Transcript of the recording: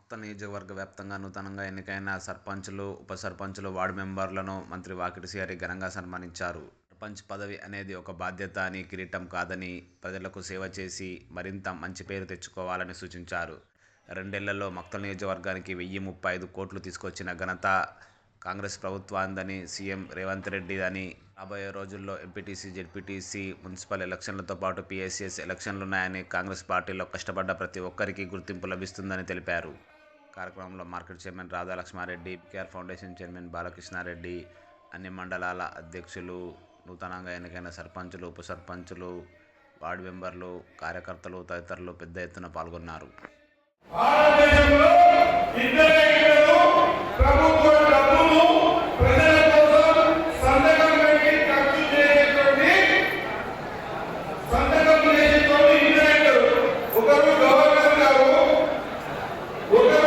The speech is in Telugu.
మక్తల్ నియోజకవర్గ వ్యాప్తంగా నూతనంగా ఎన్నికైన సర్పంచులు, ఉప సర్పంచులు, వార్డు మెంబర్లను మంత్రి వాకిటి శ్రీహరి ఘనంగా సన్మానించారు. సర్పంచ్ పదవి అనేది ఒక బాధ్యత అని, కిరీటం కాదని, ప్రజలకు సేవ చేసి మరింత మంచి పేరు తెచ్చుకోవాలని సూచించారు. 2 ఏళ్లలో మక్తల్ నియోజకవర్గానికి 1035 కోట్లు తీసుకొచ్చిన ఘనత కాంగ్రెస్ ప్రభుత్వాందని, సీఎం రేవంత్ రెడ్డి అని, రాబోయే రోజుల్లో ఎంపీటీసీ, జెడ్పీటీసీ, మున్సిపల్ ఎలక్షన్లతో పాటు పీఎస్సీఎస్ ఎలక్షన్లున్నాయని, కాంగ్రెస్ పార్టీలో కష్టపడ్డ ప్రతి ఒక్కరికి గుర్తింపు లభిస్తుందని తెలిపారు. కార్యక్రమంలో market chairman Radha Lakshmareddy, KR foundation chairman Balakrishnareddy, అన్ని మండలాల అధ్యక్షులు, నూతనంగా ఎన్నికైన సర్పంచులు, ఉప సర్పంచులు, వార్డు మెంబర్లు, కార్యకర్తలు తదితరులు పెద్ద ఎత్తున పాల్గొన్నారు. ఒకరు